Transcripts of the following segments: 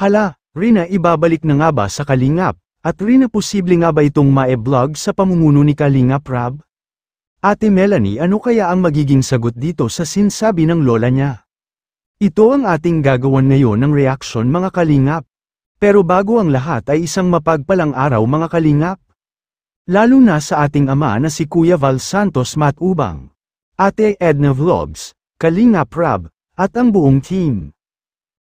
Hala, Rina, ibabalik na nga ba sa Kalingap? At Rina, posible nga ba itong ma-e-vlog sa pamumuno ni Kalingap Rab? Ate Melanie, ano kaya ang magiging sagot dito sa sinasabi ng lola niya? Ito ang ating gagawan ngayon ng reaksyon mga Kalingap. Pero bago ang lahat ay isang mapagpalang araw mga Kalingap. Lalo na sa ating ama na si Kuya Val Santos Matubang, Ate Edna Vlogs, Kalingap Rab, at ang buong team.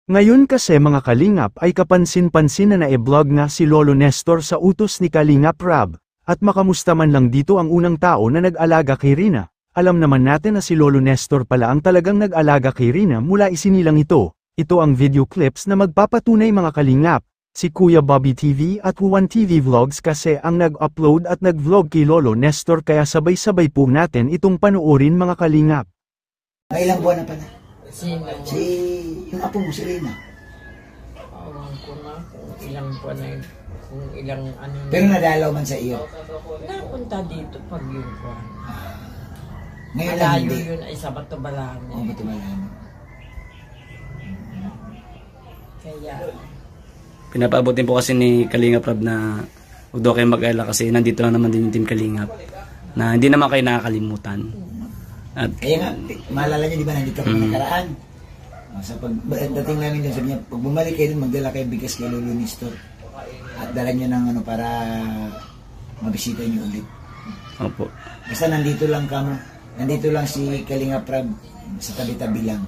Ngayon kasi mga Kalingap ay kapansin-pansin na na-e-vlog nga si Lolo Nestor sa utos ni Kalingap Rab, at makamusta man lang dito ang unang tao na nag-alaga kay Rina. Alam naman natin na si Lolo Nestor pala ang talagang nag-alaga kay Rina mula isinilang ito. Ito ang video clips na magpapatunay mga Kalingap, si Kuya Bobby TV at Juan TV Vlogs kasi ang nag-upload at nag-vlog kay Lolo Nestor kaya sabay-sabay po natin itong panoorin mga Kalingap. May ilang buwan na pala? Sino? Yung apo mo, si Rina. Awan ko na kung ilang buwan na yun, kung ilang ano. Pero nadalaw man sa iyo? Napunta dito pag yun buwan. Ngayon lang Malayo hindi. yun ay sa Batubalano. Oo, Batubalano. Kaya, Pinapaabutin po kasi ni Kalingap Rab na huwag daw kayo mag-alala kasi nandito lang naman din yung Team Kalingap na hindi naman kayo nakakalimutan. At Kaya nga, maalala niyo, di ba, nandito kami nakaraan. Sa pagdating namin dyan, sabi niya, pag bumalik kayo dun, magdala kayo bigas kay Lolo Nestor. At dala niyo ng ano, para mabisita niyo ulit. opo. Basta nandito lang kamo. Nandito lang si Kalingap Rab sa tabi-tabi lang.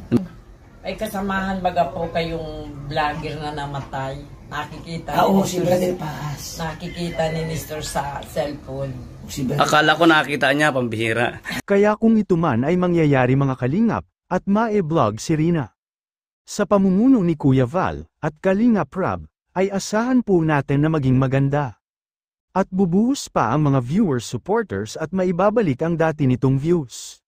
ay kasamahan baga po kayong vlogger na namatay. Nakikita Oo, ni si Brother Paas. nakikita ni Nestor sa cellphone. Si Brother. Akala ko nakita niya, pambihira. Kaya kung ito man ay mangyayari mga Kalingap, at ma-e-vlog si Rina. Sa pamumuno ni Kuya Val, at Kalingap Rab, ay asahan po natin na maging maganda. At bubuhos pa ang mga viewers supporters at maibabalik ang dati nitong views.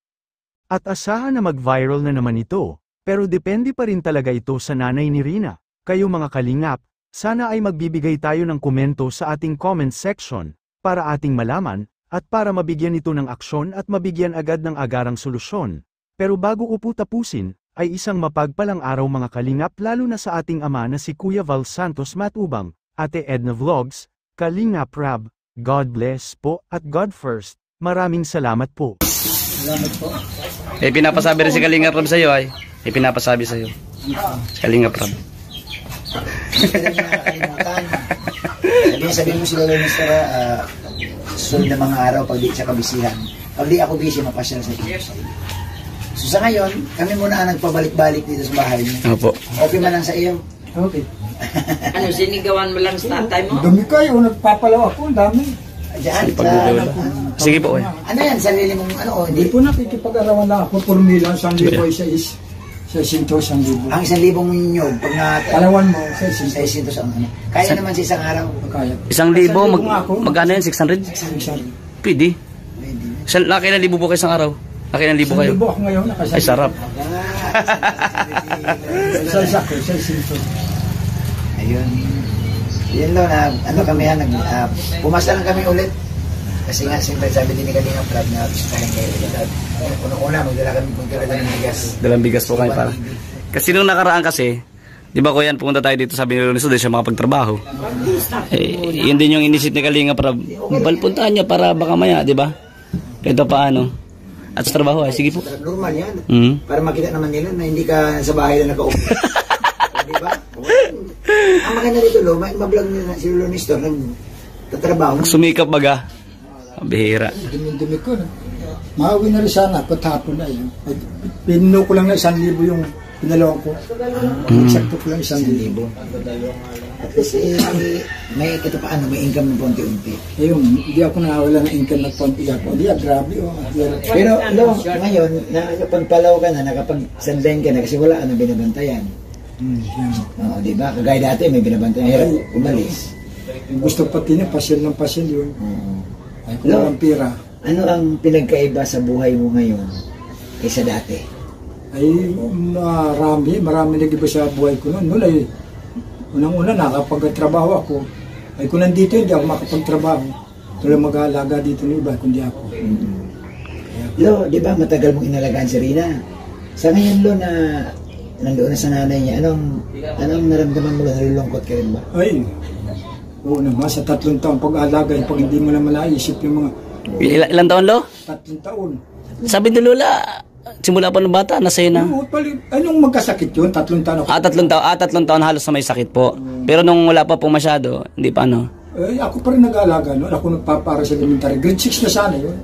At asahan na mag-viral na naman ito, pero depende pa rin talaga ito sa nanay ni Rina. Kayo mga Kalingap, sana ay magbibigay tayo ng komento sa ating comment section, para ating malaman, at para mabigyan ito ng aksyon at mabigyan agad ng agarang solusyon. Pero bago ko po tapusin, ay isang mapagpalang araw mga Kalingap lalo na sa ating ama na si Kuya Val Santos Matubang, Ate Edna Vlogs, Kalingap Rab, God bless po at God first. Maraming salamat po. Salamat po. Pinapasabi rin si Kalingap Rab sa'yo ay. Pinapasabi sa'yo. Kalingap Rab. Hindi ka rin nakakalimutan. Sabihin mo si Lolo Nestor, susunod na mga araw pag di siya kabisihan. Pag di ako busy, mapasyal sa iyo. So sa ngayon, kami muna ang nagpabalik-balik dito sa bahay niyo. Opo. Okay man lang sa iyo? Okay. Ano, sinigawan mo lang sa tatay mo? Dami kayo, nagpapalaw ako, ang dami. Diyan, sa Pagdudula. Sige po eh. ano yan, sarili mong ano, Hindi hindi. po nakikipag-arawan lang ako, purmilan, 1,000 isa is, sa 1,000. Ang 1,000 nyog, pag na, Palawan mo, sa sa 1,000. 600 ang ano. Kaya naman sa isang araw. Kaya. 1,000, magkano yan? 600? Pwede. Pwede. Laki na libo po kayo isang araw. Laki na libo kayo. 1,000 ako ngayon, Ay, sarap. Sa isa ko, sa 1,000. Ayun. Yun lang na, ano kami yan, pumasa lang kami ulit. Kasi nga, siyempre sabi din ni Kalingap Rab na bisitahin kayo ulit. Una-una, magdala kami kung talaga ng bigas. Dalang bigas po kayo para. Kasi nung nakaraan kasi, di ba kuya, pumunta tayo dito sabi ni Lolo Nestor, siya makapagtrabaho. Yun din yung inisip ni Kalingap Rab. Puntahan niya para baka maya, di ba? Ito paano. At sa trabaho ay, sige po. Normal yan. Mm. Para makita naman nila na hindi ka sa bahay na nakaupo. Di ba? Ang maganda nito, mablog nila si Lolo Nestor, nagtatrabaho. Sumikap baga. Bihira. Dumi-dumi ko na. Maawi na rin sana, patapon na yun. Pinuno ko lang na 1,000 yung pinalawan ko. Eksakto ko lang 1,000. At least, may ito pa ano, may income ng konti-unti. Ayun, hindi ako nakawala ng income na konti ako. Hindi, grabe oh. Pero, ngayon, nakapagpalaw ka na, nakapag-sandain ka na kasi wala ka na binabantayan. Oo, di ba? Kagaya dati, may binabantayan. Hirap umalis. Gusto pati niya, pasyal ng pasyal yun. Ay, kung Hello? walang pira. Ano ang pinagkaiba sa buhay mo ngayon kaysa dati? Ay, marami nag-iba sa buhay ko noon. Noon ay, unang-una, nakapagtrabaho ako. Ay, kung nandito, hindi ako makapagtrabaho. Tuloy mag-aalaga dito ng iba, kundi ako. Lo, di ba matagal mong inalagaan si Rina? Sa ngayon, Lo, na nandoon na sa nanay niya, anong naramdaman mo na nalulungkot ka rin ba? Ay, oo naman, sa 3 taon pag-alaga, pag hindi mo naman naisip yung mga Ilan taon, Lo? 3 taon. Sabi ni Lola, simula pa ng bata, nasa na. Oo, anong magkasakit yun? 3 taon ako. 3 taon halos na may sakit po. Pero nung wala pa po masyado, hindi pa ano. Ako pa rin nag-aalaga, no? Ako nagpapara sa elementary. Grade 6 na sana yun.